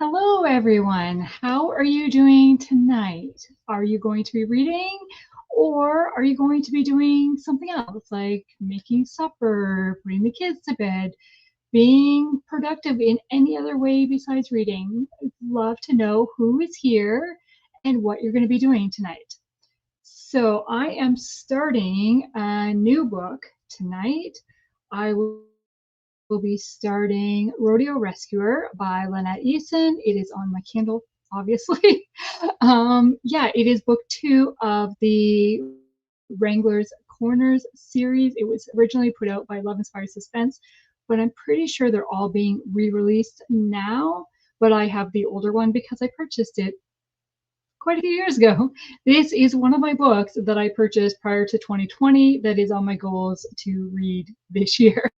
Hello, everyone. How are you doing tonight? Are you going to be reading or are you going to be doing something else like making supper, putting the kids to bed, being productive in any other way besides reading? I'd love to know who is here and what you're going to be doing tonight. So, I am starting a new book tonight. I will be starting Rodeo Rescuer by Lynette Eason. It is on my Kindle, obviously. Yeah, it is book 2 of the Wrangler's Corners series. It was originally put out by Love Inspired Suspense, but I'm pretty sure they're all being re-released now. But I have the older one because I purchased it quite a few years ago. This is one of my books that I purchased prior to 2020 that is on my goals to read this year.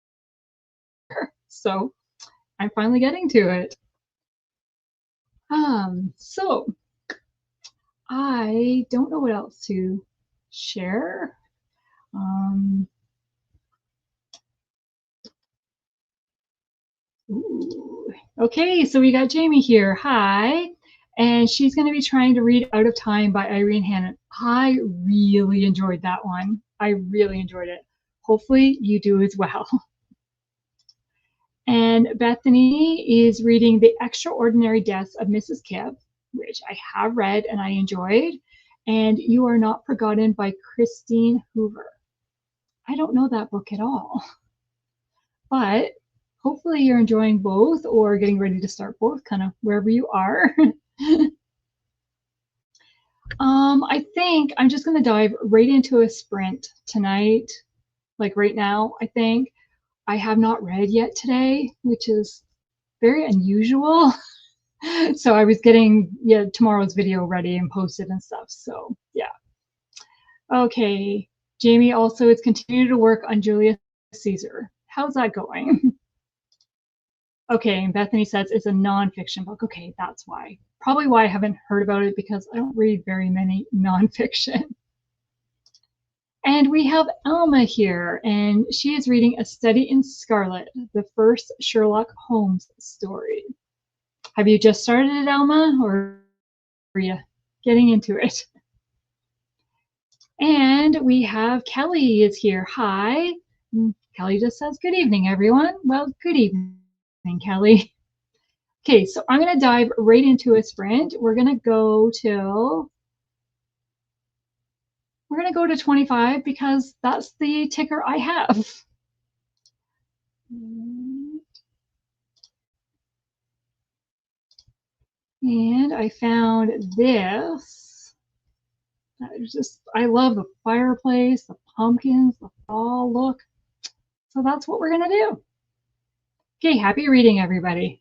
So I'm finally getting to it. So I don't know what else to share. Um, ooh. Okay, so we got Jamie here. Hi. And she's going to be trying to read Out of Time by Irene Hannon. I really enjoyed that one. I really enjoyed it. Hopefully you do as well. And Bethany is reading The Extraordinary Deaths of Mrs. Kipp, which I have read and I enjoyed. And You Are Not Forgotten by Christine Hoover. I don't know that book at all, but hopefully you're enjoying both or getting ready to start both, kind of wherever you are. I think I'm just going to dive right into a sprint tonight, like right now, I think. I have not read yet today, which is very unusual. So I was getting tomorrow's video ready and posted and stuff. So yeah. Okay. Jamie also is continuing to work on Julius Caesar. How's that going? Okay, and Bethany says it's a nonfiction book. Okay, that's why. Probably why I haven't heard about it because I don't read very many nonfiction. And we have Alma here, and she is reading A Study in Scarlet, the first Sherlock Holmes story. Have you just started it, Alma, or are you getting into it? And we have Kelly is here. Hi. Kelly just says, good evening, everyone. Well, good evening, Kelly. Okay, so I'm going to dive right into a sprint. We're going to go to 25 because that's the ticker I have. And I found this. I love the fireplace, the pumpkins, the fall look. So that's what we're going to do. Okay, happy reading, everybody.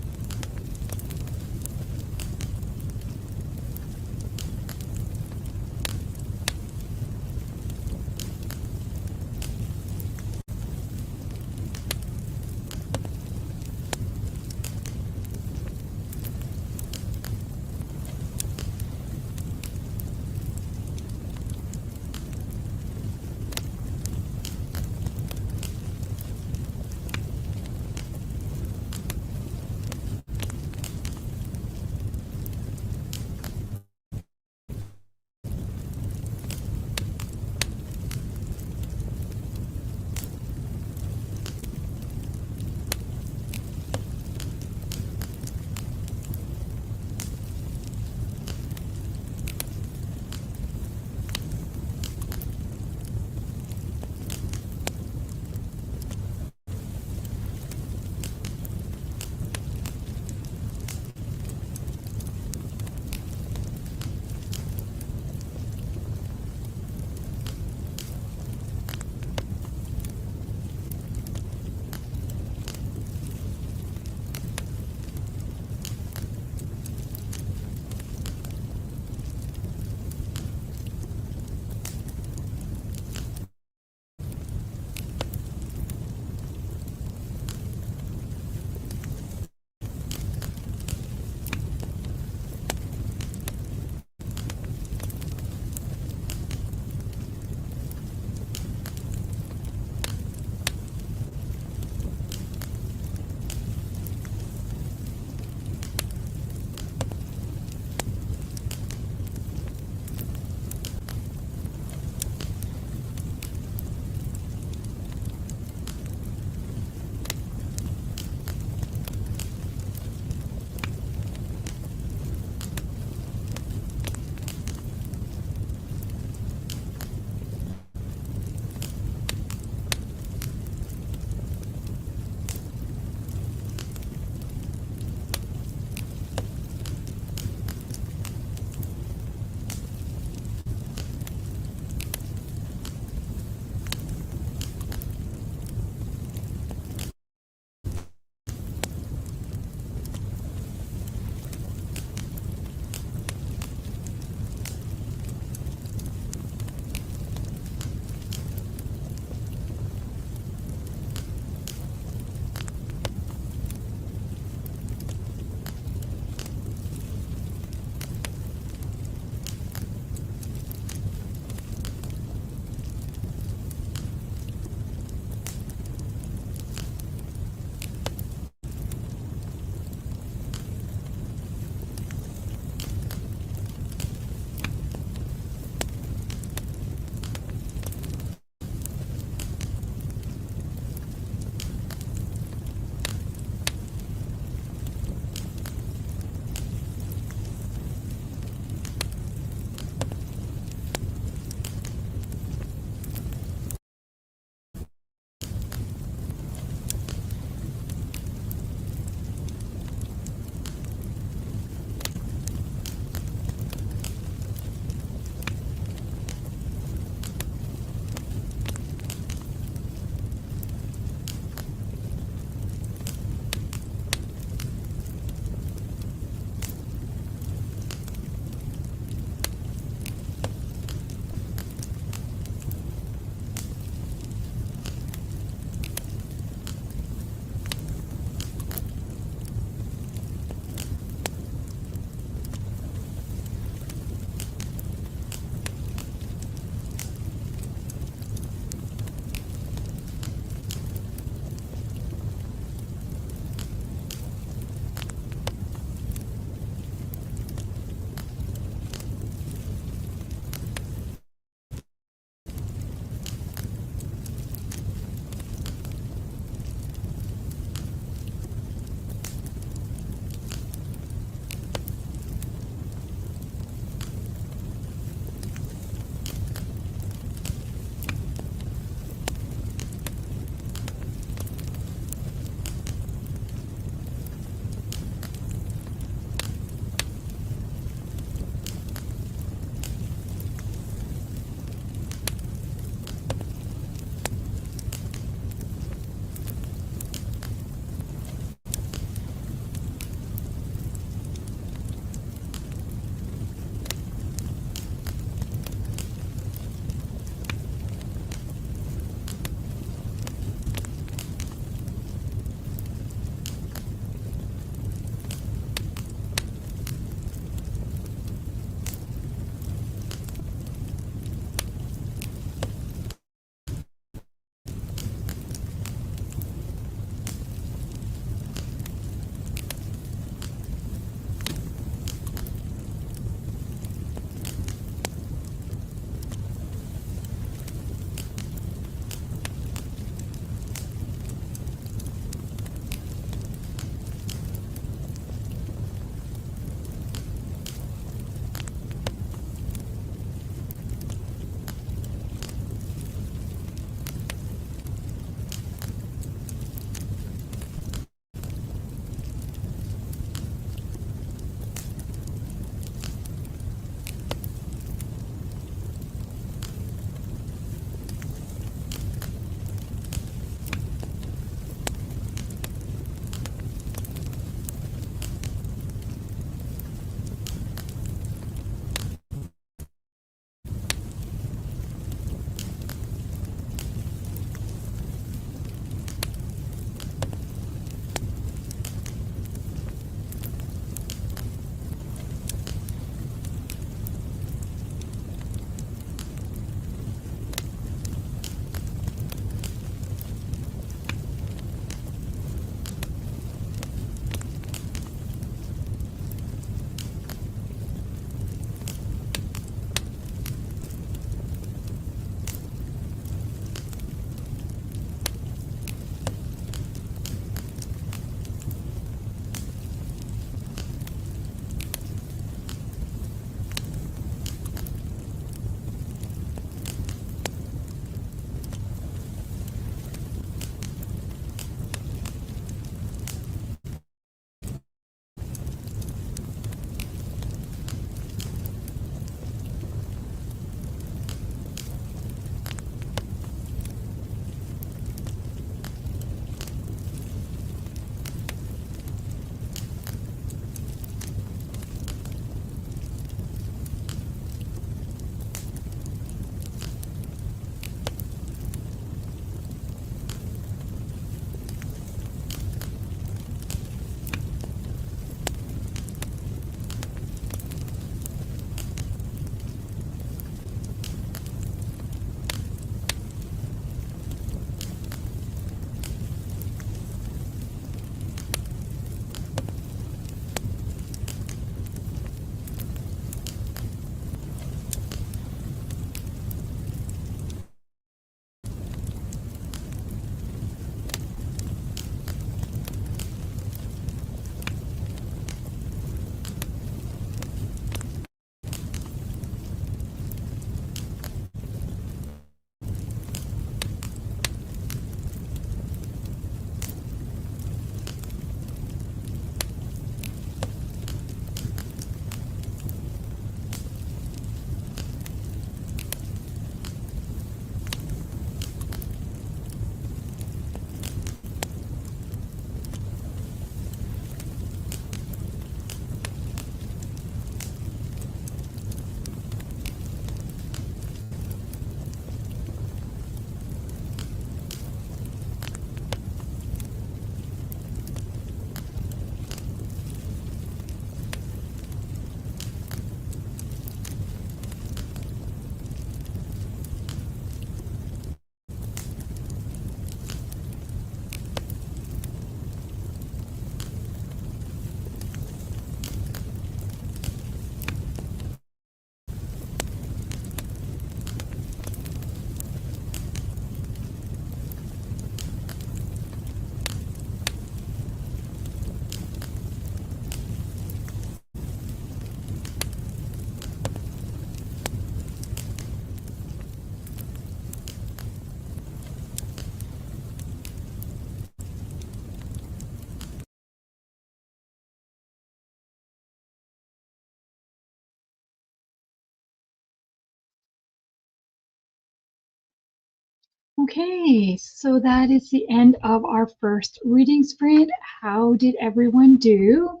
Okay, so that is the end of our first reading sprint. How did everyone do?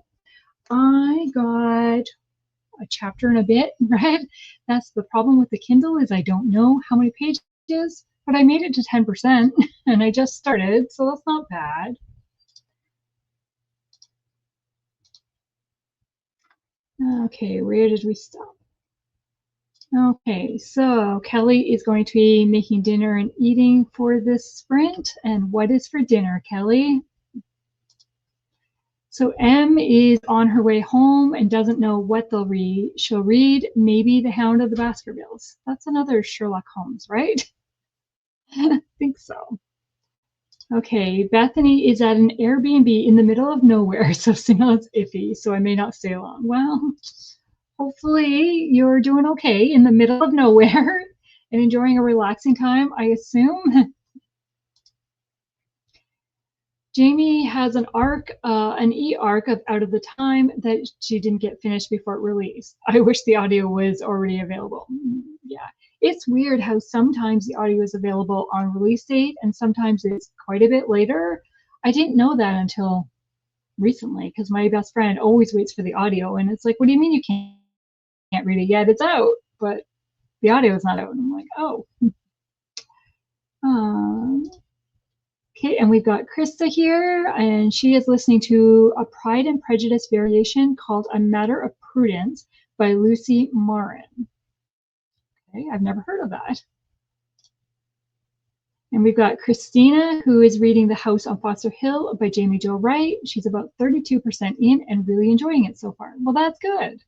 I got a chapter and a bit, right? That's the problem with the Kindle is I don't know how many pages, but I made it to 10% and I just started, so that's not bad. Okay, where did we stop? Okay, so Kelly is going to be making dinner and eating for this sprint. And what is for dinner, Kelly? So M is on her way home and doesn't know what they'll read. She'll read maybe The Hound of the Baskervilles. That's another Sherlock Holmes, right? I think so. Okay, Bethany is at an Airbnb in the middle of nowhere, so signal's iffy, so I may not stay long. Well, hopefully you're doing okay in the middle of nowhere and enjoying a relaxing time, I assume. Jamie has an e-arc of Out of the Time that she didn't get finished before it released. I wish the audio was already available. Yeah, it's weird how sometimes the audio is available on release date and sometimes it's quite a bit later. I didn't know that until recently because my best friend always waits for the audio and it's like, what do you mean you can't read it yet? It's out, but the audio is not out. And I'm like, oh. Um, Okay, and we've got Krista here, and she is listening to a Pride and Prejudice variation called A Matter of Prudence by Lucy Marin. Okay, I've never heard of that. And we've got Christina, who is reading The House on Foster Hill by Jamie Jo Wright. She's about 32% in and really enjoying it so far. Well, that's good.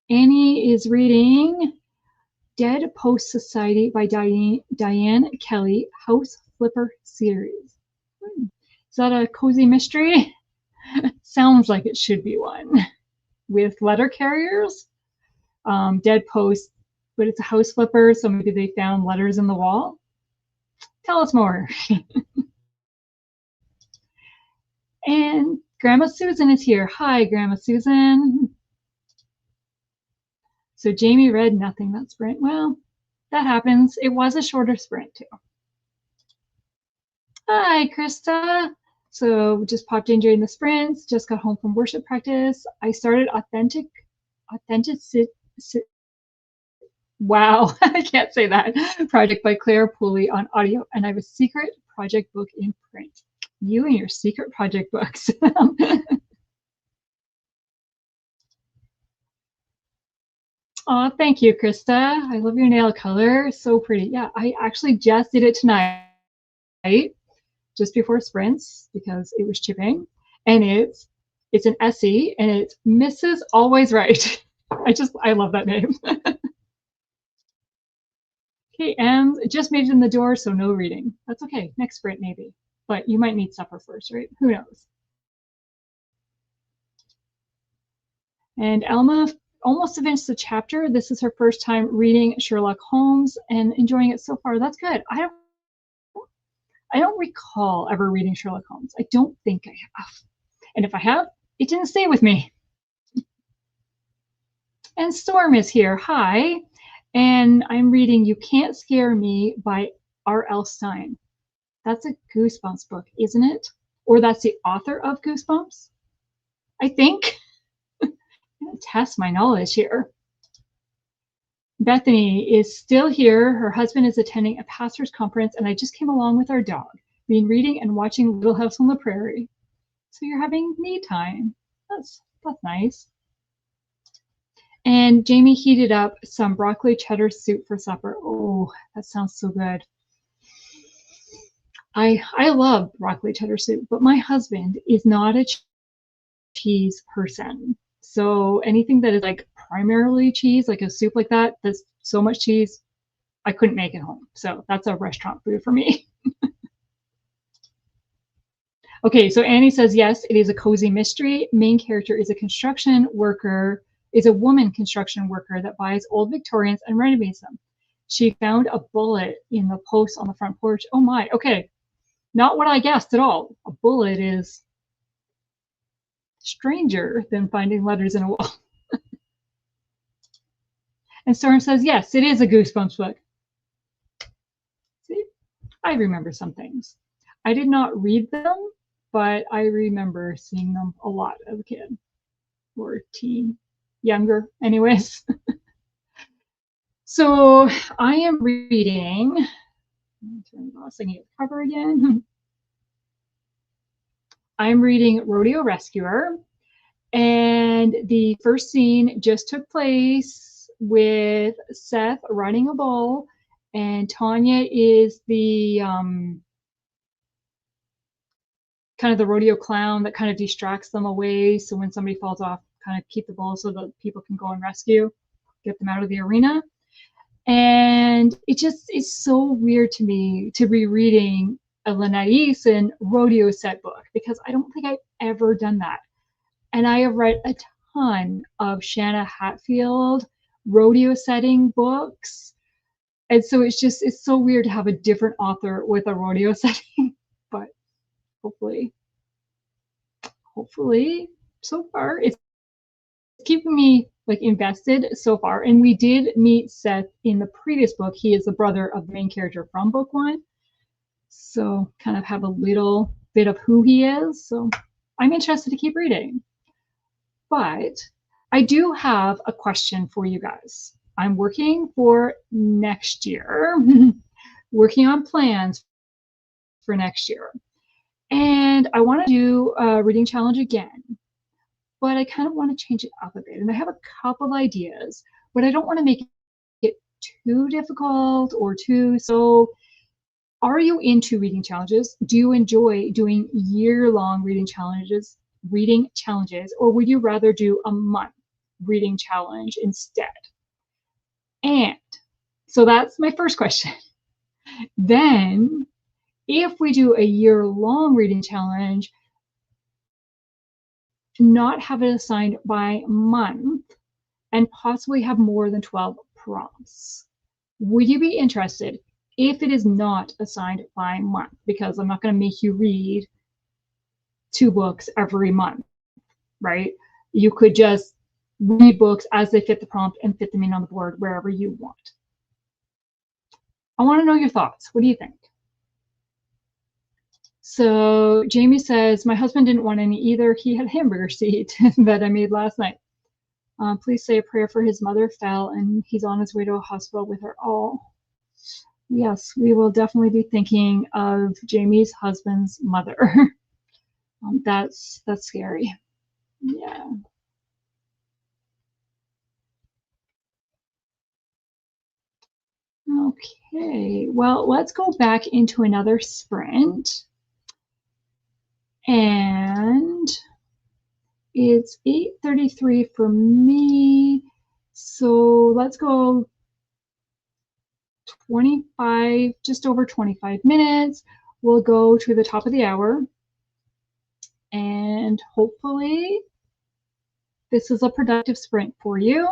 Annie is reading Dead Post Society by Diane Kelly, House Flipper series. Is that a cozy mystery? Sounds like it should be one. With letter carriers, dead posts, but it's a house flipper, so maybe they found letters in the wall. Tell us more. And Grandma Susan is here. Hi, Grandma Susan. So Jamie read nothing that sprint. Well, that happens. It was a shorter sprint too. Hi, Krista. So just popped in during the sprints, just got home from worship practice. I started authentic wow, I can't say that. Project by Claire Pooley on audio, and I have a secret project book in print. You and your secret project books. Oh, thank you, Krista. I love your nail color. So pretty. Yeah, I actually just did it tonight, just before sprints because it was chipping. And it's an Essie and it's Mrs. Always Right. I love that name. Okay, and it just made it in the door, so no reading. That's okay. Next sprint, maybe. But you might need supper first, right? Who knows? And Alma almost finished the chapter. This is her first time reading Sherlock Holmes and enjoying it so far. That's good. I don't recall ever reading Sherlock Holmes. I don't think I have. And if I have, it didn't stay with me. And Storm is here. Hi. And I'm reading You Can't Scare Me by R.L. Stine. That's a Goosebumps book, isn't it? Or that's the author of Goosebumps, I think. I'm gonna test my knowledge here. Bethany is still here. Her husband is attending a pastor's conference, and I just came along with our dog, been reading and watching Little House on the Prairie. So you're having me time. That's nice. And Jamie heated up some broccoli cheddar soup for supper. Oh, that sounds so good. I love broccoli cheddar soup, but my husband is not a cheese person. So anything that is like primarily cheese, like a soup like that, there's so much cheese, I couldn't make it home. So that's a restaurant food for me. Okay, so Annie says, yes, it is a cozy mystery. Main character is a woman construction worker that buys old Victorians and renovates them. She found a bullet in the post on the front porch. Oh my, okay. Not what I guessed at all. A bullet is stranger than finding letters in a wall. And Storm says, yes, it is a Goosebumps book. See, I remember some things. I did not read them, but I remember seeing them a lot as a kid or teen, younger, anyways. So I am reading, let me turn the last thing to cover again. I'm reading Rodeo Rescuer, and the first scene just took place with Seth riding a bull, and Tanya is the kind of the rodeo clown that kind of distracts them away. So when somebody falls off, kind of keep the bull so that people can go and rescue, get them out of the arena. And it just is so weird to me to be reading a Lynette Eason rodeo set book because I don't think I've ever done that. And I have read a ton of Shanna Hatfield rodeo setting books. And so it's so weird to have a different author with a rodeo setting. But hopefully so far it's keeping me like invested so far. And we did meet Seth in the previous book. He is the brother of the main character from book one. So kind of have a little bit of who he is. So I'm interested to keep reading. But I do have a question for you guys. I'm working for next year, working on plans for next year. And I want to do a reading challenge again, but I kind of want to change it up a bit. And I have a couple ideas, but I don't want to make it too difficult or too, so are you into reading challenges? Do you enjoy doing year-long reading challenges, or would you rather do a month reading challenge instead? And so that's my first question. Then if we do a year-long reading challenge, not have it assigned by month and possibly have more than 12 prompts. Would you be interested if it is not assigned by month? Because I'm not going to make you read 2 books every month, right? You could just read books as they fit the prompt and fit them in on the board wherever you want. I want to know your thoughts. What do you think? So Jamie says, my husband didn't want any either. He had a hamburger seat that I made last night. Please say a prayer for his mother fell and he's on his way to a hospital with her. Oh, yes, we will definitely be thinking of Jamie's husband's mother. That's scary. Yeah. Okay, well, let's go back into another sprint. And it's 8:33 for me. So let's go 25, just over 25 minutes. We'll go to the top of the hour. And hopefully this is a productive sprint for you.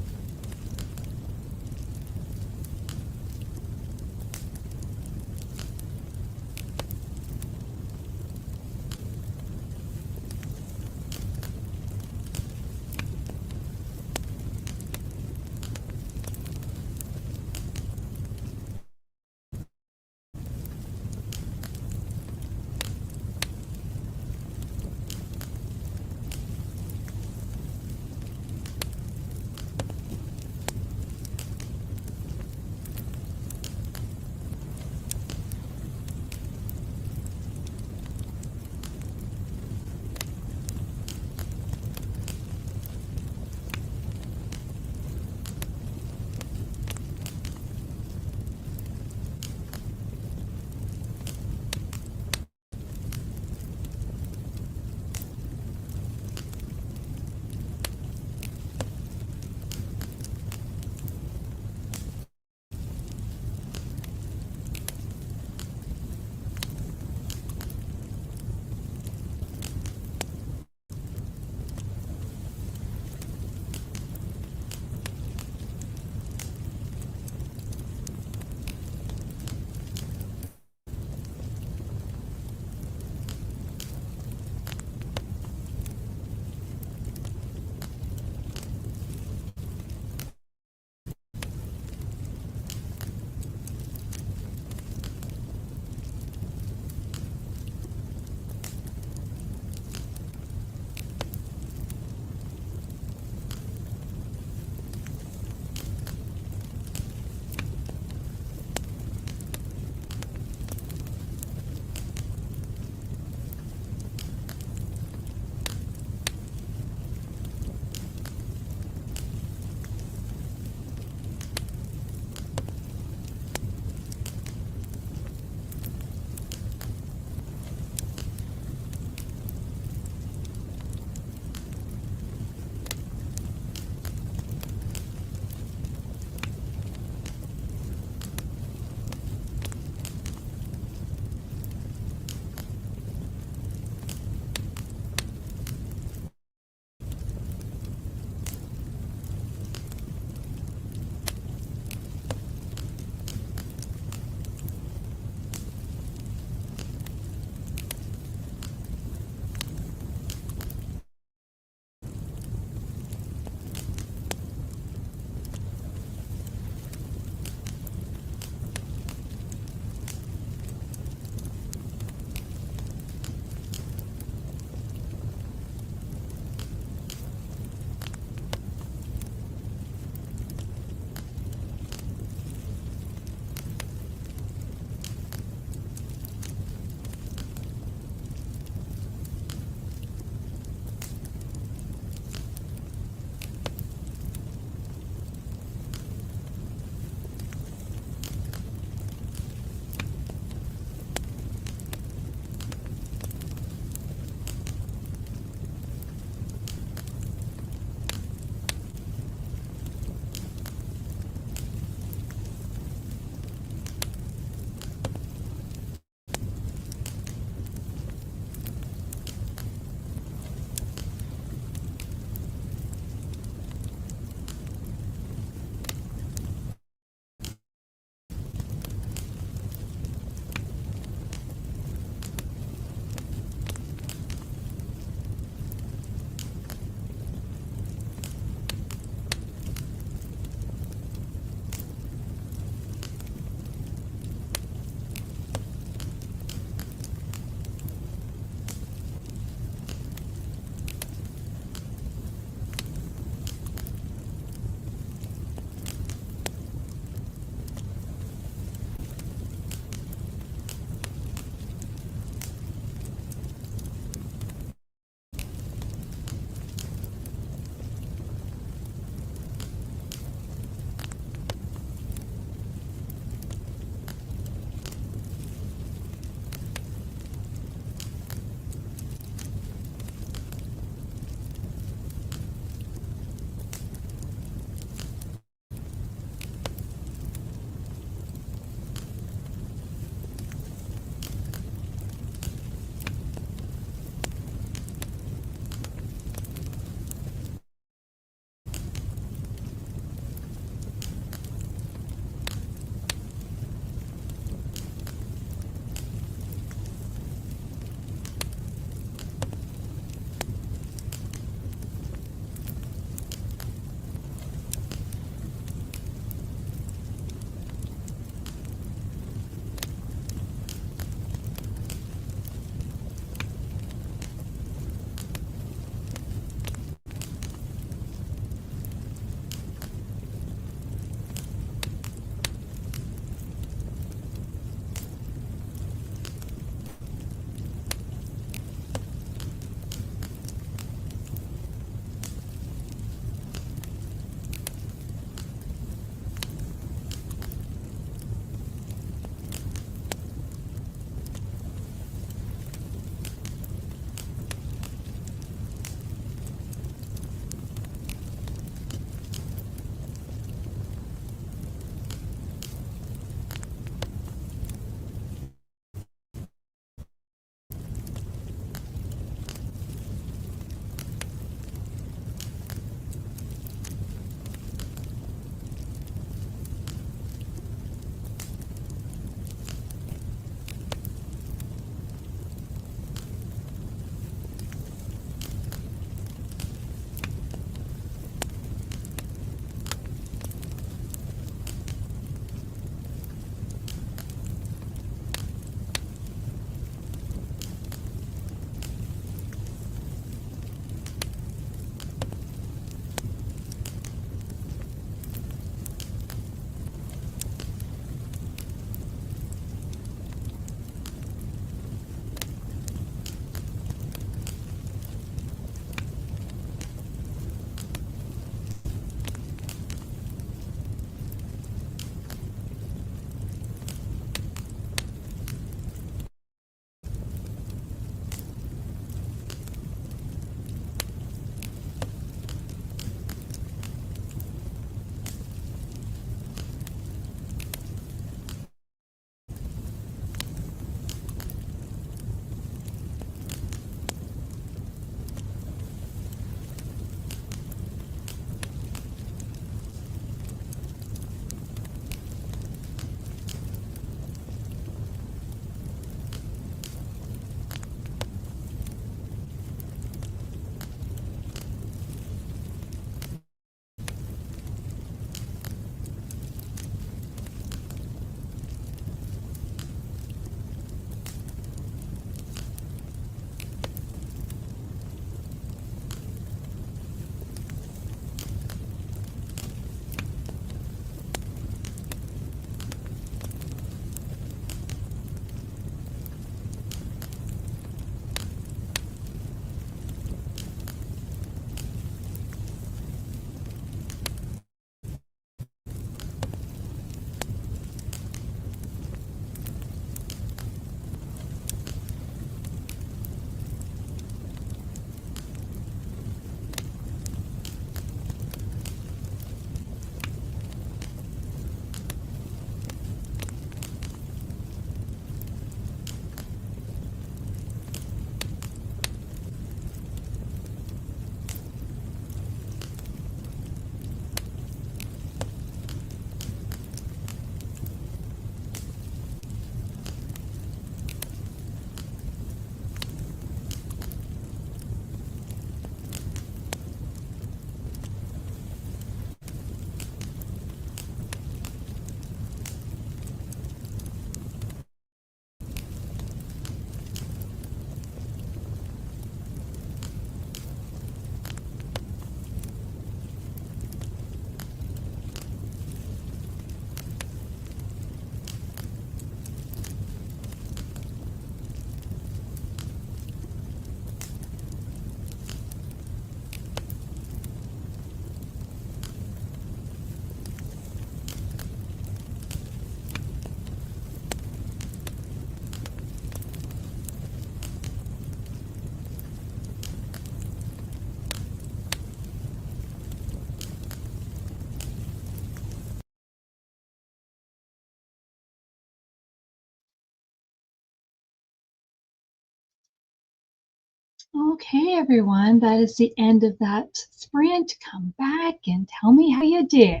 Okay, everyone, that is the end of that sprint. Come back and tell me how you did.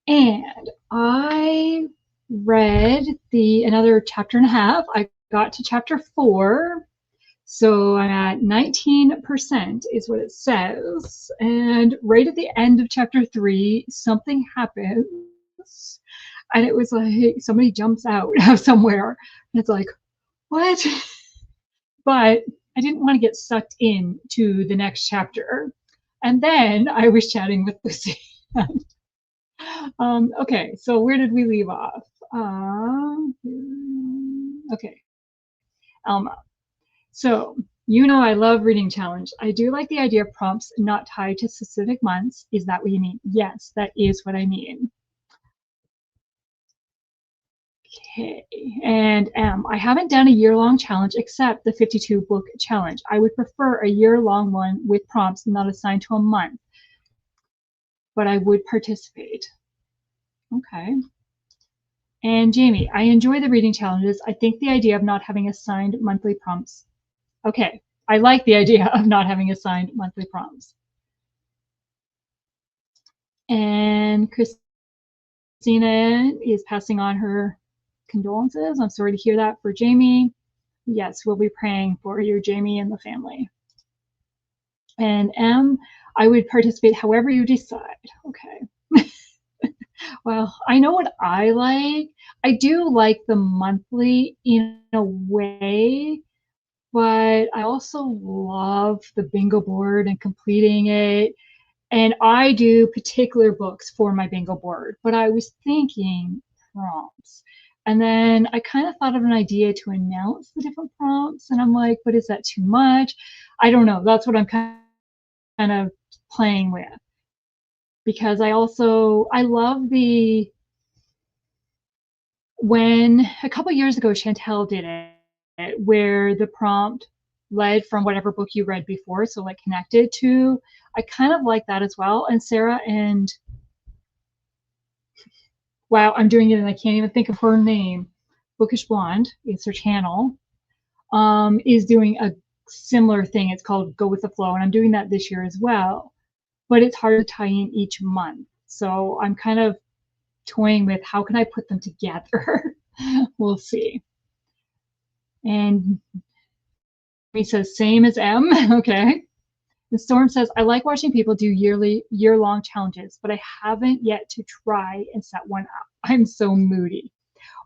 And I read another chapter and a half. I got to chapter 4. So I'm at 19% is what it says. And right at the end of chapter 3, something happens. And it was like somebody jumps out of somewhere. And it's like, what? But I didn't want to get sucked in to the next chapter. And then I was chatting with Lucy. Okay, so where did we leave off? Okay, Alma. So, I love reading challenge. I do like the idea of prompts not tied to specific months. Is that what you mean? Yes, that is what I mean. Okay, and I haven't done a year-long challenge except the 52 book challenge. I would prefer a year-long one with prompts not assigned to a month, but I would participate. Okay. And Jamie, I enjoy the reading challenges. I think the idea of not having assigned monthly prompts. Okay, I like the idea of not having assigned monthly prompts. And Christina is passing on her condolences. I'm sorry to hear that for Jamie. Yes, we'll be praying for you, Jamie, and the family. And I would participate however you decide. Okay. Well, I know what I like. I do like the monthly in a way, but I also love the bingo board and completing it. And I do particular books for my bingo board, but I was thinking prompts. And then I kind of thought of an idea to announce the different prompts. And I'm like, but is that too much? I don't know. That's what I'm kind of playing with. Because I love when a couple years ago, Chantel did it, where the prompt led from whatever book you read before. So like connected to, I kind of like that as well. And Sarah and wow, I'm doing it and I can't even think of her name. Bookish Blonde, it's her channel, is doing a similar thing. It's called Go with the Flow, and I'm doing that this year as well. But it's hard to tie in each month. So I'm kind of toying with how can I put them together. We'll see. And he says, same as M. Okay. The Storm says, I like watching people do year-long challenges, but I haven't yet to try and set one up. I'm so moody.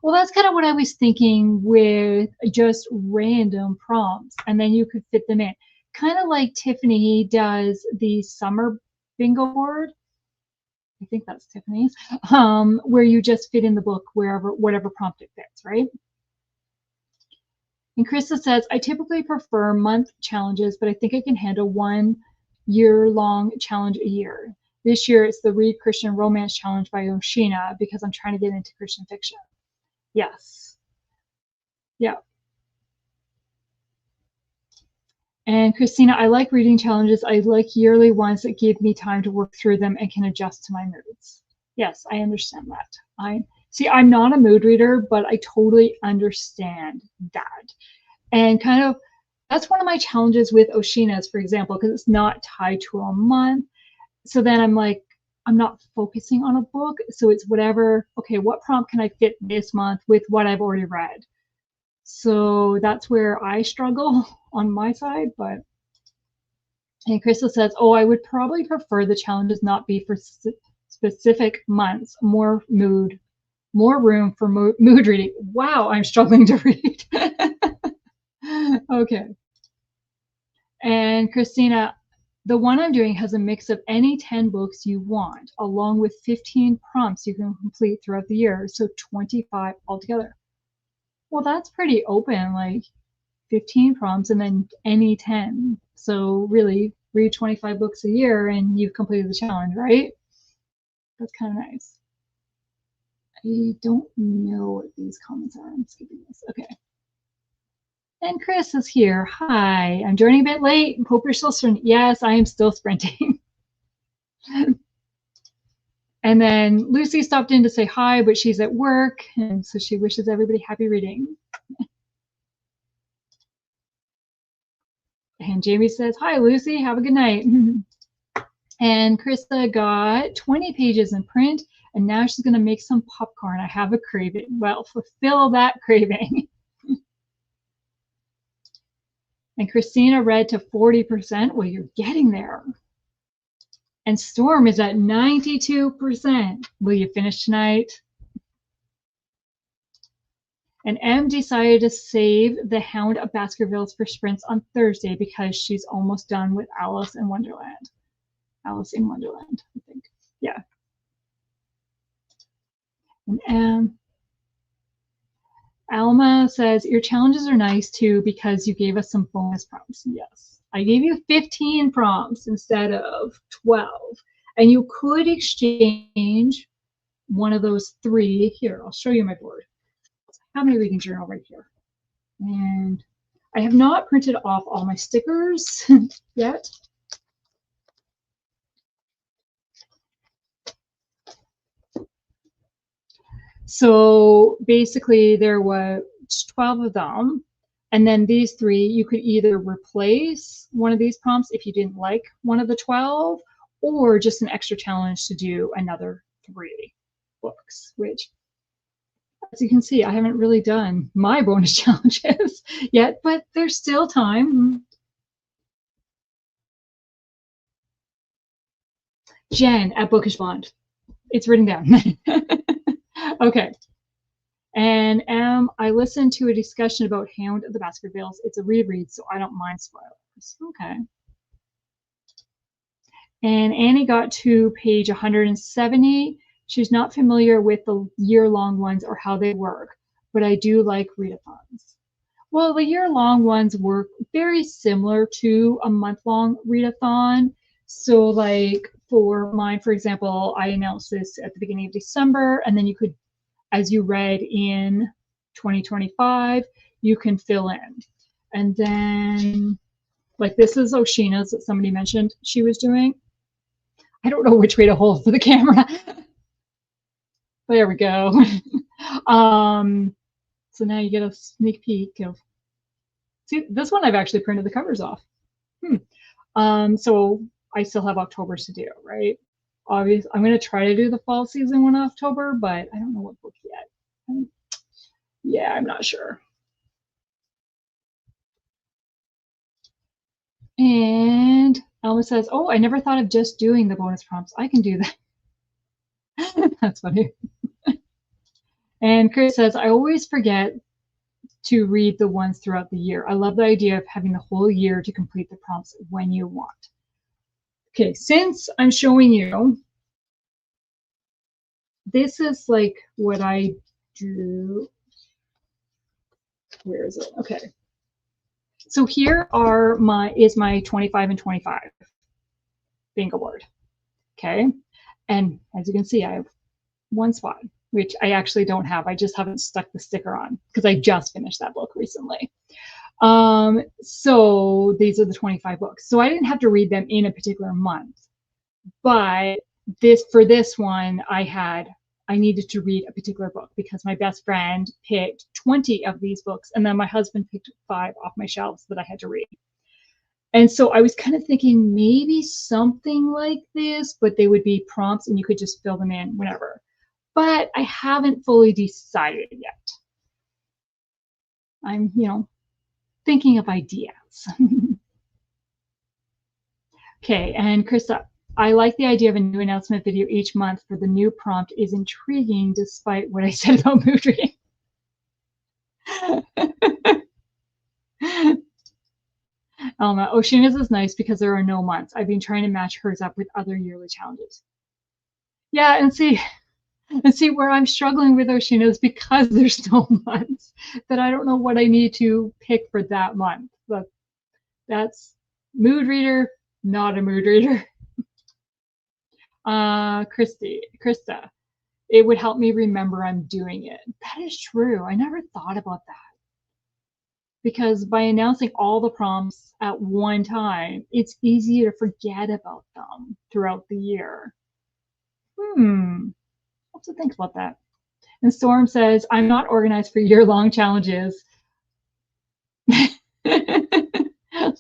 Well, that's kind of what I was thinking with just random prompts, and then you could fit them in. Kind of like Tiffany does the summer bingo board. I think that's Tiffany's, where you just fit in the book whatever prompt it fits, right? And Krista says, I typically prefer month challenges, but I think I can handle one year-long challenge a year. This year, it's the Read Christian Romance Challenge by Oshina because I'm trying to get into Christian fiction. Yes. Yeah. And Christina, I like reading challenges. I like yearly ones that give me time to work through them and can adjust to my moods. Yes, I understand that. I'm not a mood reader, but I totally understand that. And kind of that's one of my challenges with Oshina's, for example, because it's not tied to a month. So then I'm like, I'm not focusing on a book. So it's whatever, okay, what prompt can I fit this month with what I've already read? So that's where I struggle on my side. But and Crystal says, oh, I would probably prefer the challenges not be for specific months, more room for mood reading. Wow, I'm struggling to read. Okay. And Christina, the one I'm doing has a mix of any 10 books you want, along with 15 prompts you can complete throughout the year, so 25 altogether. Well, that's pretty open, like 15 prompts and then any 10. So really, read 25 books a year and you've completed the challenge, right? That's kind of nice. I don't know what these comments are. I'm skipping this. Okay. And Chris is here. Hi, I'm joining a bit late. Hope you're still sprinting. Yes, I am still sprinting. And then Lucy stopped in to say hi, but she's at work, and so she wishes everybody happy reading. And Jamie says, hi, Lucy, have a good night. And Krista got 20 pages in print, and now she's going to make some popcorn. I have a craving. Well, fulfill that craving. And Christina read to 40%. Well, you're getting there. And Storm is at 92%. Will you finish tonight? And M decided to save The Hound of Baskervilles for sprints on Thursday because she's almost done with Alice in Wonderland. Alice in Wonderland, I think. Yeah. And M. Alma says, your challenges are nice too because you gave us some bonus prompts. Yes. I gave you 15 prompts instead of 12. And you could exchange one of those 3. Here, I'll show you my board. I have my reading journal right here. And I have not printed off all my stickers yet. So basically there was 12 of them. And then these 3, you could either replace one of these prompts if you didn't like one of the 12, or just an extra challenge to do another 3 books, which, as you can see, I haven't really done my bonus challenges yet, but there's still time. Jen at Bookish Blonde. It's written down. Okay. And I listened to a discussion about Hound of the Baskervilles. It's a reread, so I don't mind spoilers. Okay. And Annie got to page 170. She's not familiar with the year-long ones or how they work, but I do like readathons. Well, the year-long ones work very similar to a month-long readathon. So like for mine, for example, I announced this at the beginning of December, and then you could, as you read in 2025, you can fill in. And then, like this is Oshina's that somebody mentioned she was doing. I don't know which way to hold for the camera. There we go. So now you get a sneak peek of, see, this one I've actually printed the covers off. So I still have October to do, right? Obviously, I'm going to try to do the fall season one in October, but I don't know what book yet. Yeah, I'm not sure. And Alma says, oh, I never thought of just doing the bonus prompts. I can do that. That's funny. And Chris says, I always forget to read the ones throughout the year. I love the idea of having the whole year to complete the prompts when you want. Okay, since I'm showing you, this is like what I drew. Where is it? Okay. So here are is my 25 and 25 bingo board. Okay. And as you can see, I have one spot, which I actually don't have. I just haven't stuck the sticker on because I just finished that book recently. So these are the 25 books. So I didn't have to read them in a particular month, but for this one, I needed to read a particular book because my best friend picked 20 of these books, and then my husband picked 5 off my shelves that I had to read. And so I was kind of thinking maybe something like this, but they would be prompts and you could just fill them in whenever. But I haven't fully decided yet. I'm, thinking of ideas. Okay, and Krista, I like the idea of a new announcement video each month for the new prompt is intriguing despite what I said about mood reading. Alma, Oshina's is nice because there are no months. I've been trying to match hers up with other yearly challenges. Yeah, and see where I'm struggling with Oshina's because there's no months that I don't know what I need to pick for that month. But that's mood reader, not a mood reader. Krista, it would help me remember I'm doing it. That is true. I never thought about that. Because by announcing all the prompts at one time, it's easy to forget about them throughout the year. I'll have to think about that. And Storm says, I'm not organized for year-long challenges.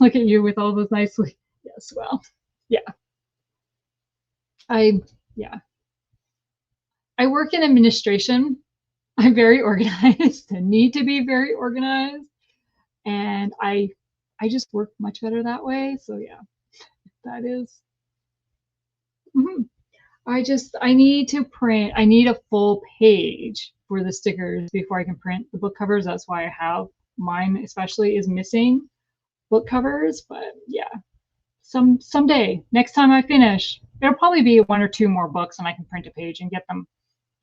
Look at you with all those nicely. Yes, well, yeah. I yeah. I work in administration. I'm very organized and need to be very organized. And I just work much better that way. So yeah, that is mhm. I need to print. I need a full page for the stickers before I can print the book covers. That's why I have mine especially is missing book covers, but yeah. Someday, next time I finish, it'll probably be one or two more books and I can print a page and get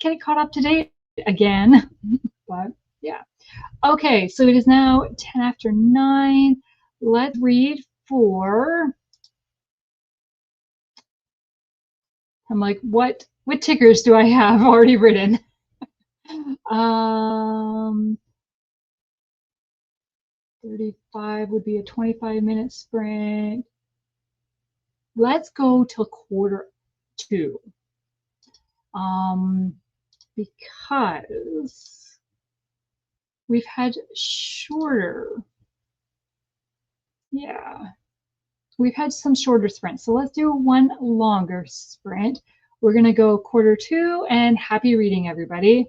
it caught up to date again. But yeah. Okay, so it is now 10 after 9. Let's read for I'm like, what tickers do I have already written? Um 35 would be a 25-minute sprint. Let's go till quarter 2. Um because we've had shorter, yeah, we've had some shorter sprints. So let's do one longer sprint. We're going to go quarter 2 and happy reading, everybody.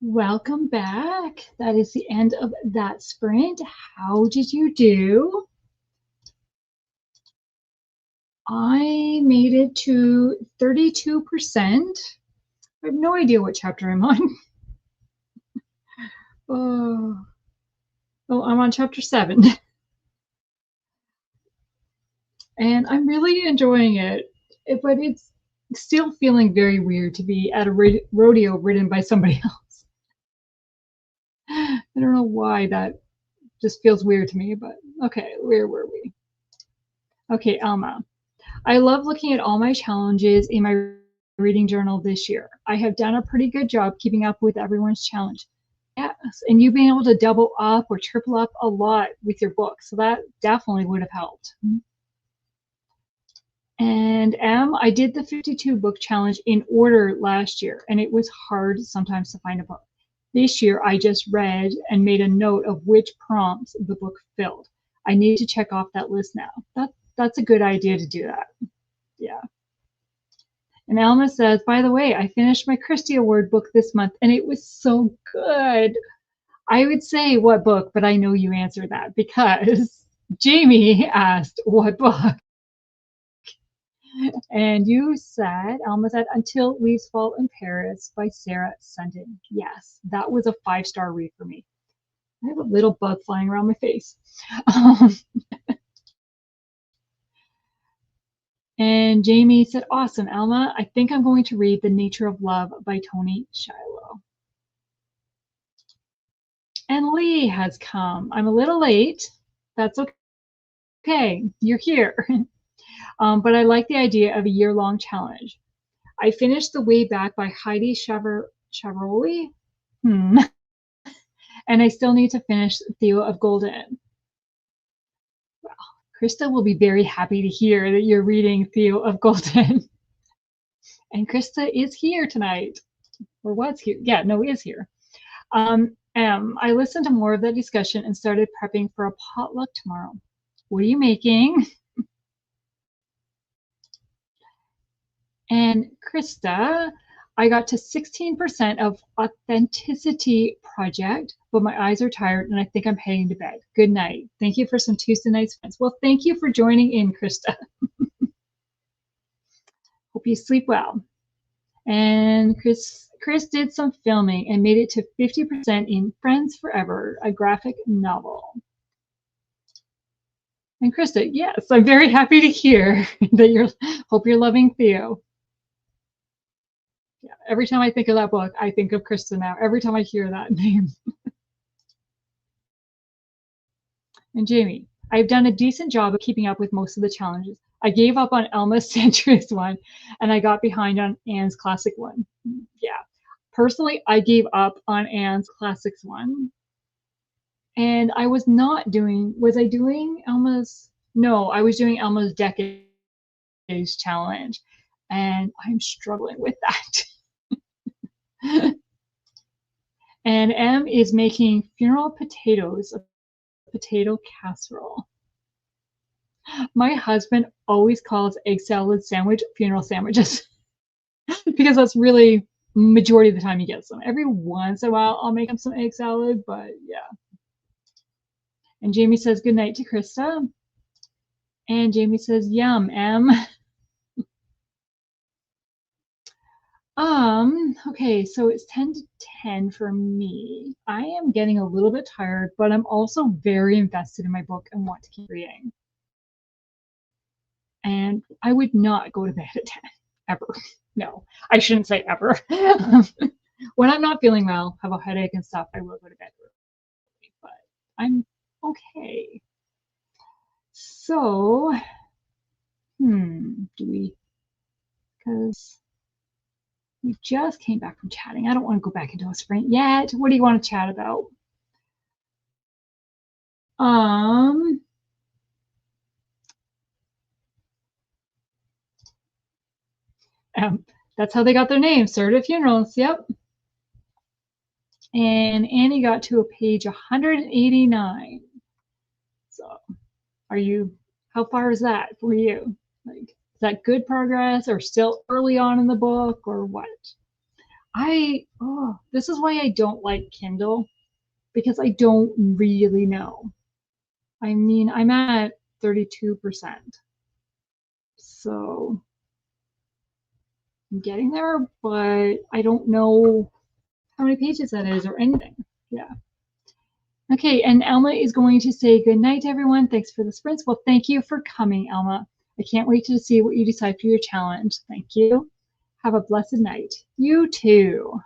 Welcome back. That is the end of that sprint. How did you do? I made it to 32%. I have no idea what chapter I'm on. Oh, I'm on chapter 7. And I'm really enjoying it. But it's still feeling very weird to be at a rodeo ridden by somebody else. I don't know why that just feels weird to me, but okay, where were we? Okay, Alma. I love looking at all my challenges in my reading journal this year. I have done a pretty good job keeping up with everyone's challenge. Yes, and you've been able to double up or triple up a lot with your book, so that definitely would have helped. And I did the 52 book challenge in order last year, and it was hard sometimes to find a book. This year, I just read and made a note of which prompts the book filled. I need to check off that list now. That's a good idea to do that. Yeah. And Alma says, by the way, I finished my Christie Award book this month, and it was so good. I would say what book, but I know you answered that because Jamie asked what book. And you said, Alma said, Until Leaves Fall in Paris by Sarah Sundin. Yes, that was a 5-star read for me. I have a little bug flying around my face. And Jamie said, awesome, Alma. I think I'm going to read The Nature of Love by Tony Shiloh. And Lee has come. I'm a little late. That's okay. You're here. But I like the idea of a year-long challenge. I finished The Way Back by Heidi Chavaroli. And I still need to finish Theo of Golden. Well, Krista will be very happy to hear that you're reading Theo of Golden. And Krista is here tonight. Or was here. Yeah, no, is here. I listened to more of that discussion and started prepping for a potluck tomorrow. What are you making? And Krista, I got to 16% of Authenticity Project, but my eyes are tired and I think I'm heading to bed. Good night. Thank you for some Tuesday nights friends. Well, thank you for joining in, Krista. Hope you sleep well. And Chris did some filming and made it to 50% in Friends Forever, a graphic novel. And Krista, yes, I'm very happy to hear that hope you're loving Theo. Yeah, every time I think of that book, I think of Krista now. Every time I hear that name. And Jamie, I've done a decent job of keeping up with most of the challenges. I gave up on Elma's centuries one, and I got behind on Anne's classic one. Yeah, personally, I gave up on Anne's classics one, and I was not doing. Was I doing Elma's? No, I was doing Elma's decades challenge, and I'm struggling with that. And M is making funeral potatoes, a potato casserole. My husband always calls egg salad sandwich funeral sandwiches because that's really majority of the time he gets them. Every once in a while I'll make him some egg salad, but yeah. And Jamie says good night to Krista. And Jamie says yum, M. Okay, so it's 10 to 10 for me. I am getting a little bit tired, but I'm also very invested in my book and want to keep reading. And I would not go to bed at 10 ever. No, I shouldn't say ever. When I'm not feeling well, have a headache and stuff, I will go to bed early, but I'm okay. So, do we, because we just came back from chatting. I don't want to go back into a sprint yet. What do you want to chat about? That's how they got their name, Serta Funerals. Yep. And Annie got to a page 189. So, how far is that for you? Like, is that good progress or still early on in the book or what? This is why I don't like Kindle, because I don't really know. I mean, I'm at 32%. So I'm getting there, but I don't know how many pages that is or anything. Yeah. Okay, and Alma is going to say good night, everyone. Thanks for the sprints. Well, thank you for coming, Alma. I can't wait to see what you decide for your challenge. Thank you. Have a blessed night. You too.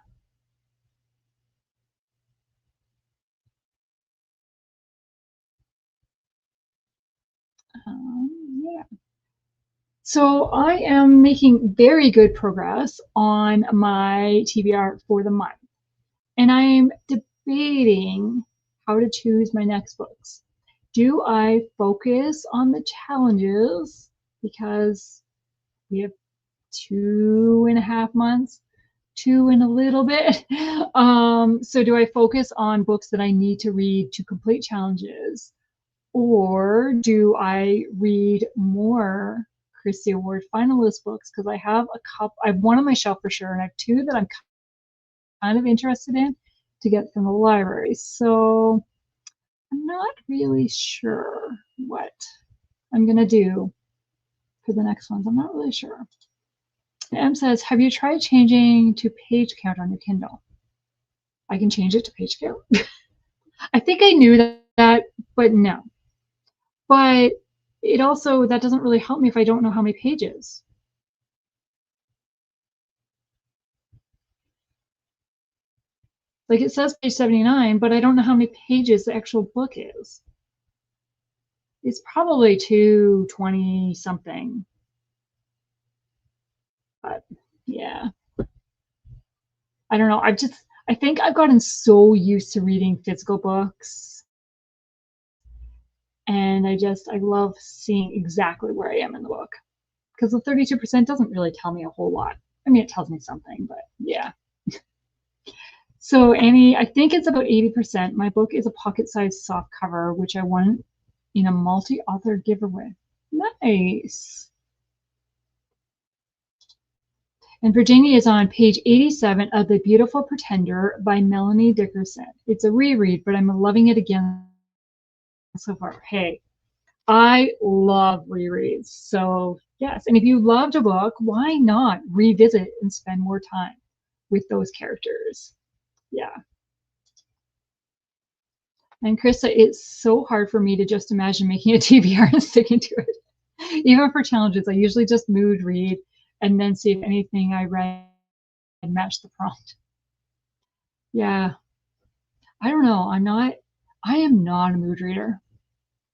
Yeah. So I am making very good progress on my TBR for the month. And I'm debating how to choose my next books. Do I focus on the challenges because we have 2.5 months, two and a little bit? So do I focus on books that I need to read to complete challenges? Or do I read more Christie Award finalist books? Because I have a couple, I have one on my shelf for sure, and I have two that I'm kind of interested in to get from the library. So I'm not really sure what I'm going to do for the next ones. I'm not really sure. M says, have you tried changing to page count on your Kindle? I can change it to page count. I think I knew that, but no. But it also, that doesn't really help me if I don't know how many pages. Like it says page 79, but I don't know how many pages the actual book is. It's probably 220 something. But yeah, I don't know. I think I've gotten so used to reading physical books, and I love seeing exactly where I am in the book, because the 32% doesn't really tell me a whole lot. I mean, it tells me something, but yeah. So Annie, I think it's about 80%. My book is a pocket-sized soft cover, which I won in a multi-author giveaway. Nice. And Virginia is on page 87 of The Beautiful Pretender by Melanie Dickerson. It's a reread, but I'm loving it again so far. Hey, I love rereads. So, yes. And if you loved a book, why not revisit and spend more time with those characters? Yeah. And Krista, it's so hard for me to just imagine making a TBR and sticking to it. Even for challenges, I usually just mood read and then see if anything I read matched the prompt. Yeah. I don't know. I am not a mood reader.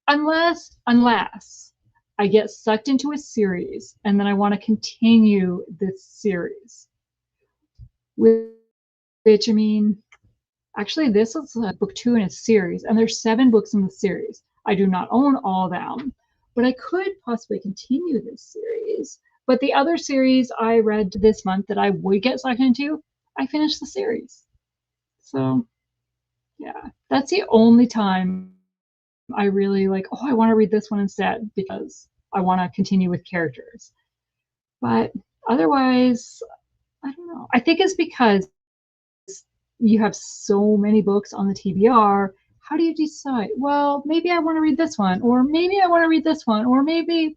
Unless I get sucked into a series and then I want to continue this series. Which, I mean, actually, this is book 2 in a series, and there's 7 books in the series. I do not own all of them, but I could possibly continue this series. But the other series I read this month that I would get sucked into, I finished the series. So, yeah, that's the only time I really like, oh, I want to read this one instead because I want to continue with characters. But otherwise, I don't know. I think it's because you have so many books on the TBR. How do you decide? Well, maybe I want to read this one, or maybe I want to read this one, or maybe,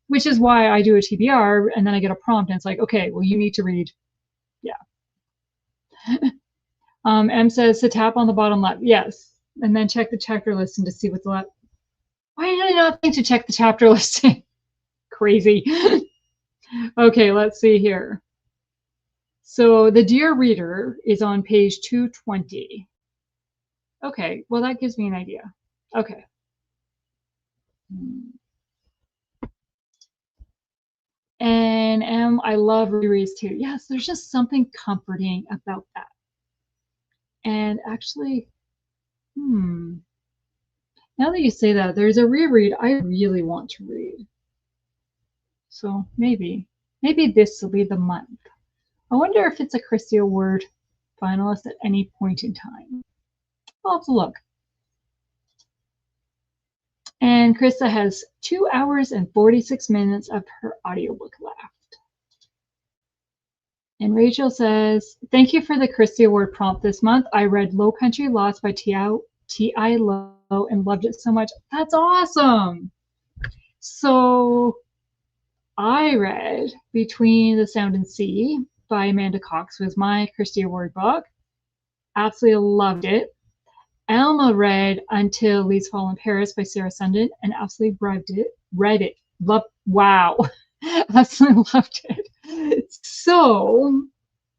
which is why I do a TBR and then I get a prompt and it's like, okay, well, you need to read. Yeah. M says to tap on the bottom left. Yes. And then check the chapter listing to see what's left. Why did I not think to check the chapter listing? Crazy. Okay, let's see here. So the Dear Reader is on page 220. Okay, well, that gives me an idea. Okay. And I love rereads too. Yes, there's just something comforting about that. And actually, now that you say that, there's a reread I really want to read. So maybe this will be the month. I wonder if it's a Christie Award finalist at any point in time. I'll have to look. And Krista has 2 hours and 46 minutes of her audiobook left. And Rachel says, thank you for the Christie Award prompt this month. I read Low Country Lost by T.I. Lowe and loved it so much. That's awesome. So I read Between the Sound and Sea by Amanda Cox, was my Christie Award book. Absolutely loved it. Alma read Until Leaves Fall in Paris by Sarah Sundin and absolutely read it. Wow. Absolutely loved it. So,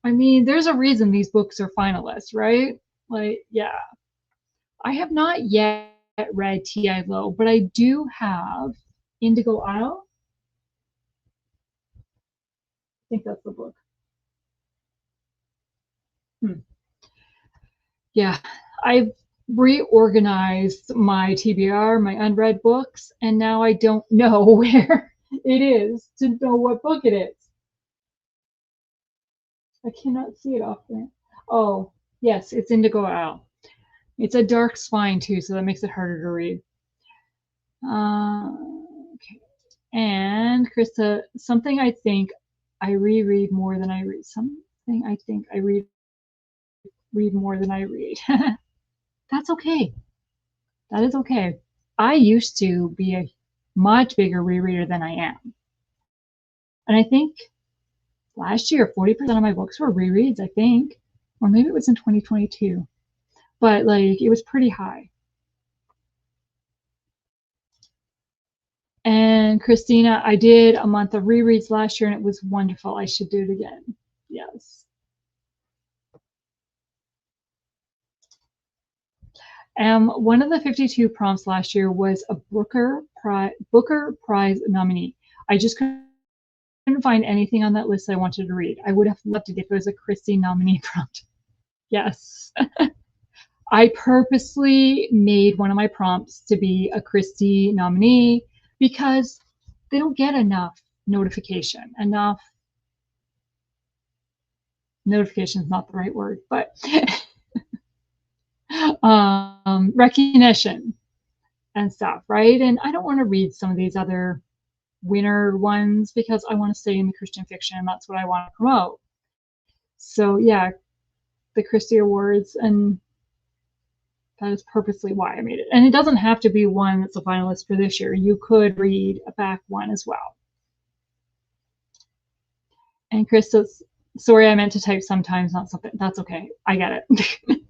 I mean, there's a reason these books are finalists, right? Like, yeah. I have not yet read T.I. Lowe, but I do have Indigo Isle. I think that's the book. Yeah, I've reorganized my TBR, my unread books, and now I don't know where it is to know what book it is. I cannot see it off there. Oh, yes, it's Indigo Owl. It's a dark spine too, so that makes it harder to read. Okay. And Krista, something I think I reread more than I read. Something I think I read more than I read. That's okay. That is okay. I used to be a much bigger rereader than I am. And I think last year, 40% of my books were rereads, I think. Or maybe it was in 2022. But like, it was pretty high. And Christina, I did a month of rereads last year and it was wonderful. I should do it again. Yes. One of the 52 prompts last year was a Booker Prize nominee. I just couldn't find anything on that list I wanted to read. I would have loved it if it was a Christie nominee prompt. Yes. I purposely made one of my prompts to be a Christie nominee because they don't get enough notification. Notification is not the right word, but recognition and stuff, right? And I don't want to read some of these other winner ones because I want to stay in the Christian fiction and that's what I want to promote. So yeah, the Christie Awards, and that is purposely why I made it. And it doesn't have to be one that's a finalist for this year. You could read a back one as well. And Chris says, sorry, I meant to type sometimes, not something. That's okay. I get it.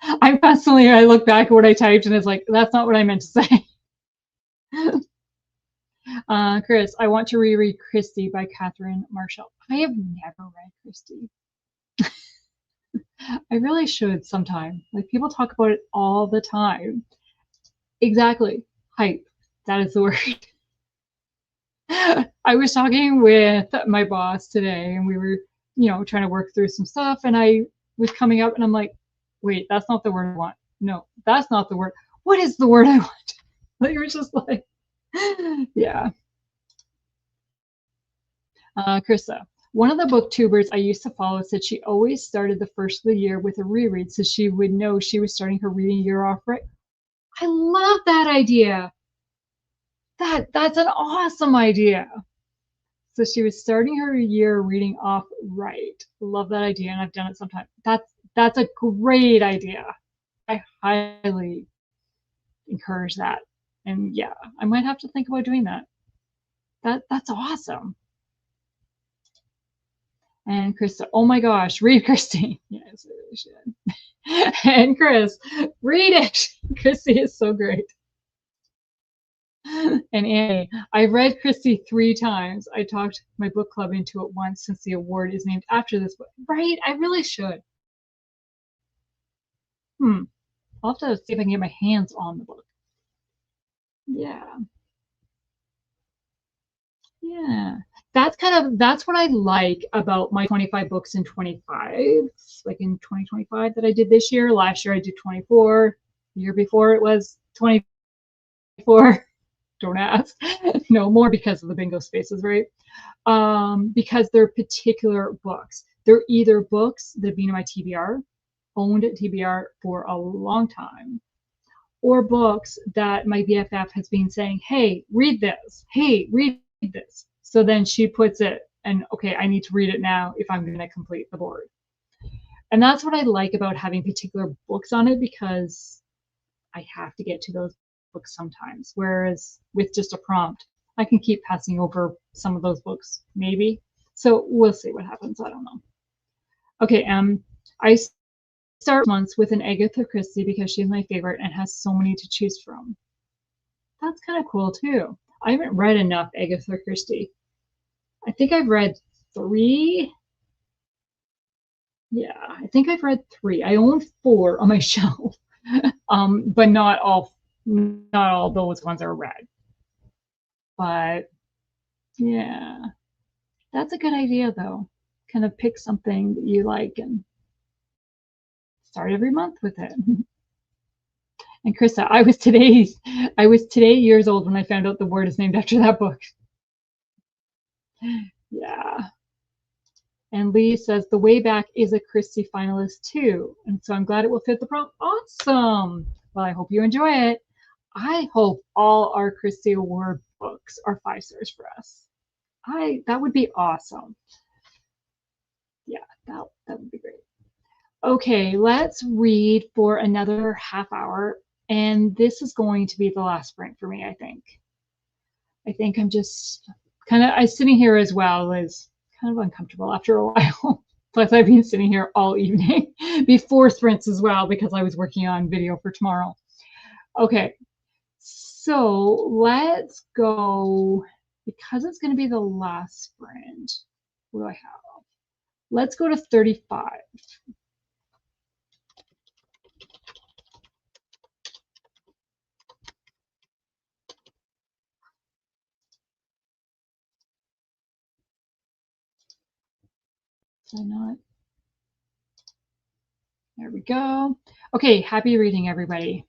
I look back at what I typed and it's like, that's not what I meant to say. Chris, I want to reread Christie by Catherine Marshall. I have never read Christie. I really should sometime. Like, people talk about it all the time. Exactly. Hype. That is the word. I was talking with my boss today and we were, trying to work through some stuff and I was coming up and I'm like, wait, that's not the word I want. No, that's not the word. What is the word I want? Like, it was just like, yeah. Krista, one of the booktubers I used to follow said she always started the first of the year with a reread so she would know she was starting her reading year off right. I love that idea. That's an awesome idea. So she was starting her year reading off right. Love that idea, and I've done it sometimes. That's a great idea. I highly encourage that. And yeah, I might have to think about doing that. That's awesome. And Chris, oh my gosh, read Christine. Yes, I really should. And Chris, read it. Christy is so great. And Annie, I've read Christie 3 times. I talked my book club into it once since the award is named after this book. Right? I really should. I'll have to see if I can get my hands on the book. Yeah. Yeah. That's what I like about my 25 books in 25, like in 2025 that I did this year. Last year I did 24. The year before it was 24. Don't ask. No more because of the bingo spaces, right? Because they're particular books. They're either books that have been in my TBR, owned at TBR for a long time, or books that my BFF has been saying, hey, read this. Hey, read this. So then she puts it and okay, I need to read it now if I'm going to complete the board. And that's what I like about having particular books on it, because I have to get to those books sometimes. Whereas with just a prompt, I can keep passing over some of those books, maybe. So we'll see what happens. I don't know. Okay, I start months with an Agatha Christie because she's my favorite and has so many to choose from. That's kind of cool too. I haven't read enough Agatha Christie. I think I've read 3. Yeah, I think I've read 3. I own 4 on my shelf, but not all those ones are read. But yeah, that's a good idea though. Kind of pick something that you like and start every month with it. And Krista, I was today years old when I found out the word is named after that book. Yeah. And Lee says the way back is a Christie finalist too. And so I'm glad it will fit the prompt. Awesome. Well, I hope you enjoy it. I hope all our Christie Award books are 5 stars for us. That would be awesome. Yeah, that would be great. Okay, let's read for another half hour. And this is going to be the last sprint for me, I think. I think I'm just I'm sitting here as well is kind of uncomfortable after a while. Plus, I've been sitting here all evening before sprints as well because I was working on video for tomorrow. Okay, so let's go, because it's going to be the last sprint. What do I have? Let's go to 35. Why not? There we go. Okay, happy reading, everybody.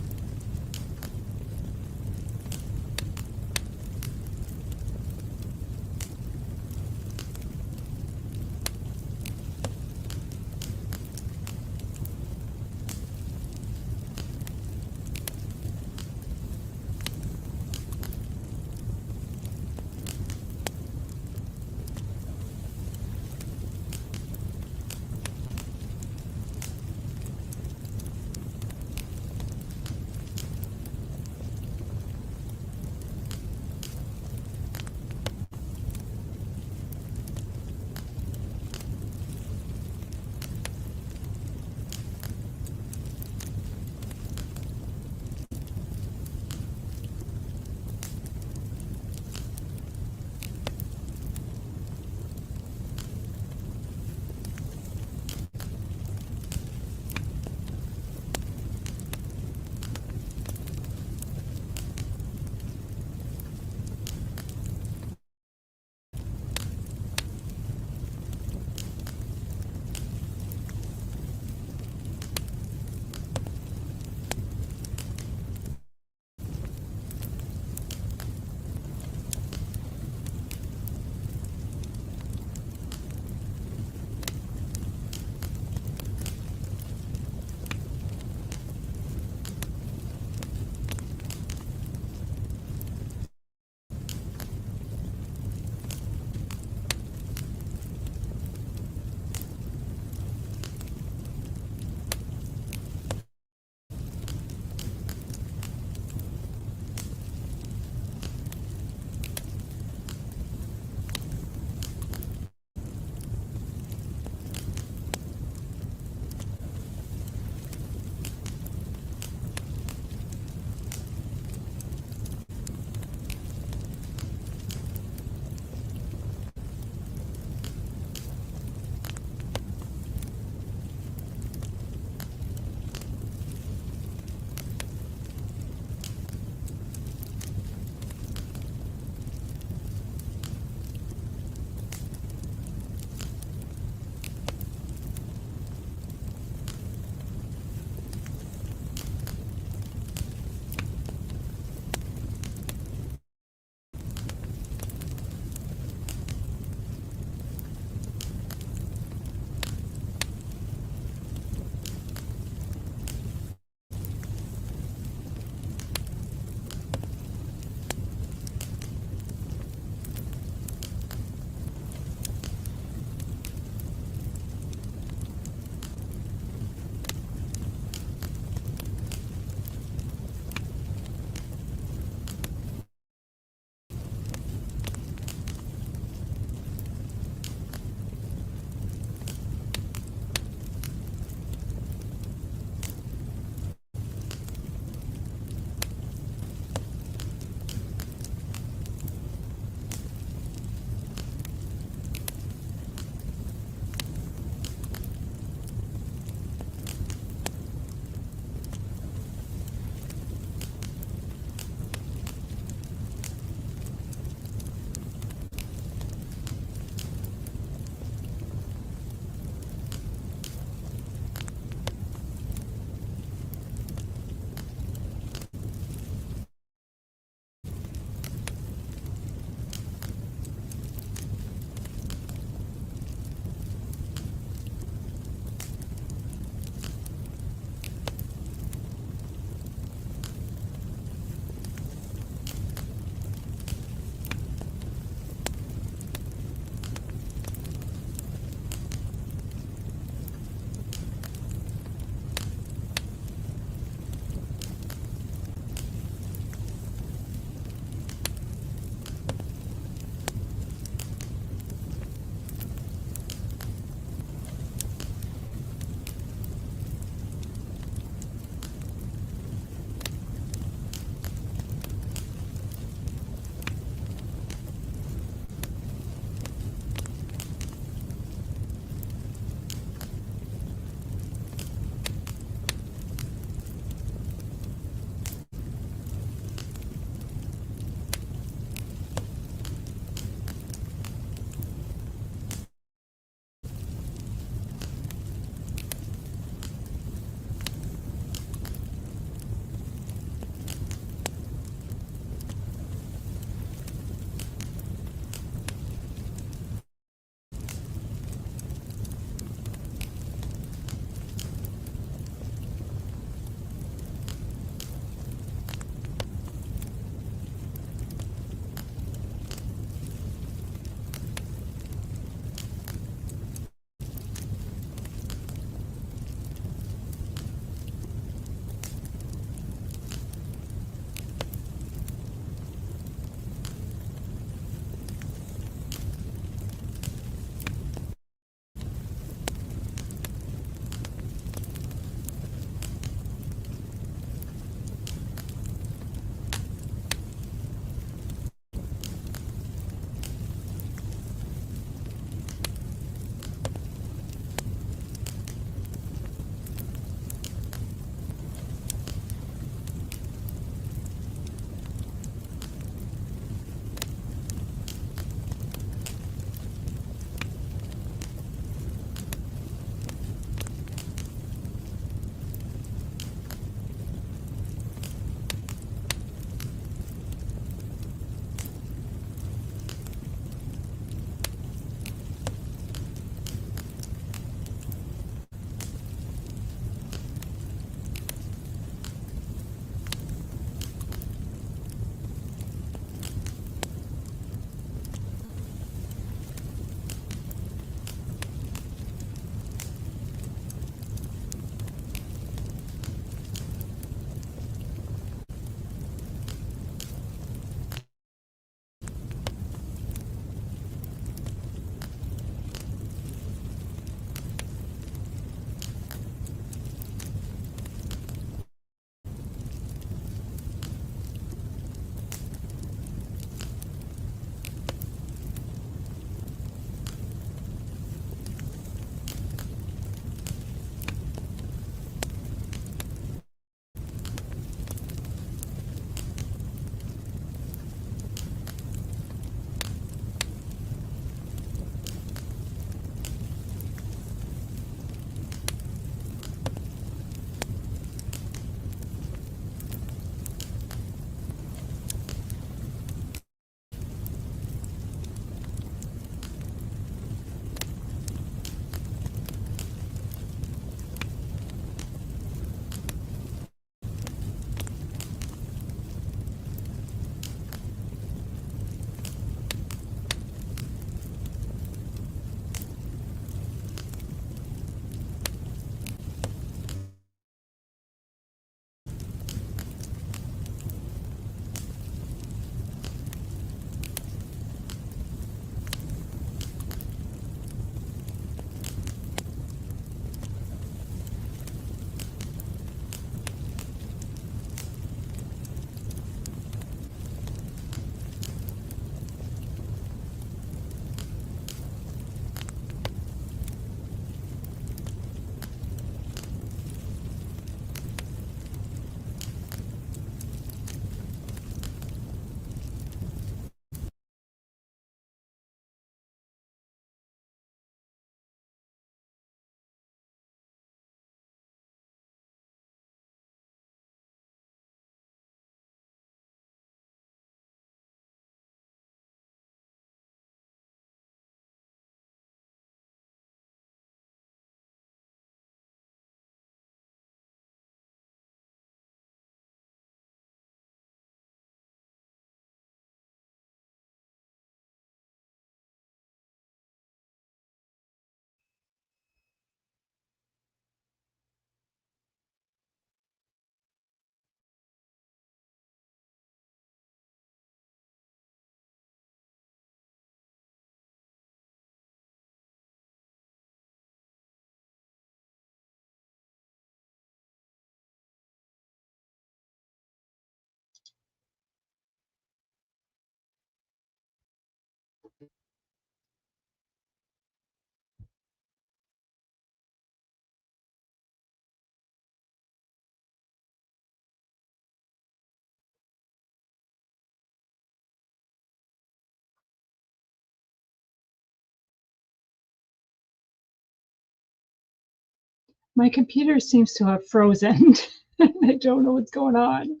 My computer seems to have frozen. I don't know what's going on.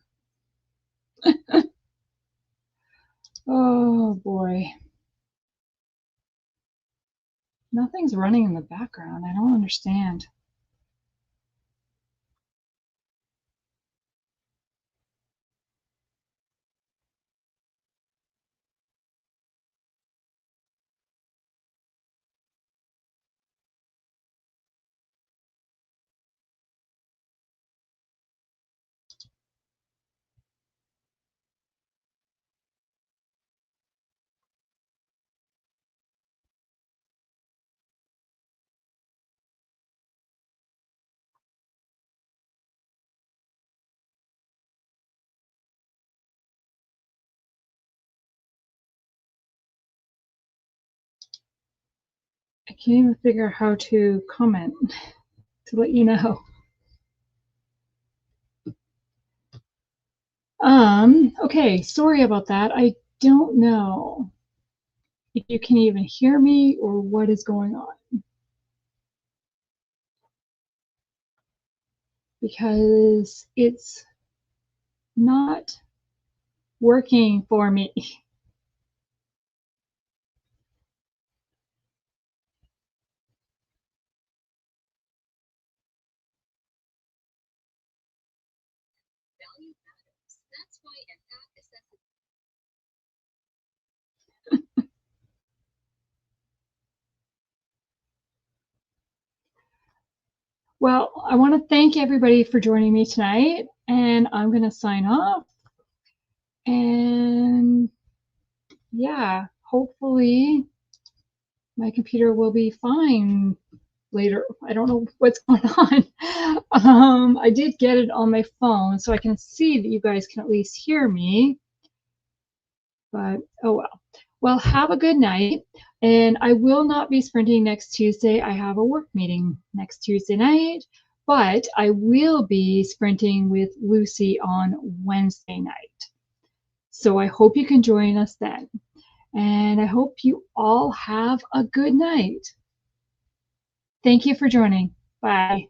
Oh boy. Nothing's running in the background. I don't understand. I can't even figure out how to comment to let you know. Okay, sorry about that. I don't know if you can even hear me or what is going on because it's not working for me. Well, I want to thank everybody for joining me tonight, and I'm going to sign off. And yeah, hopefully my computer will be fine later. I don't know what's going on. I did get it on my phone, so I can see that you guys can at least hear me. But oh well. Well, have a good night. And I will not be sprinting next Tuesday. I have a work meeting next Tuesday night, but I will be sprinting with Lucy on Wednesday night. So I hope you can join us then. And I hope you all have a good night. Thank you for joining. Bye.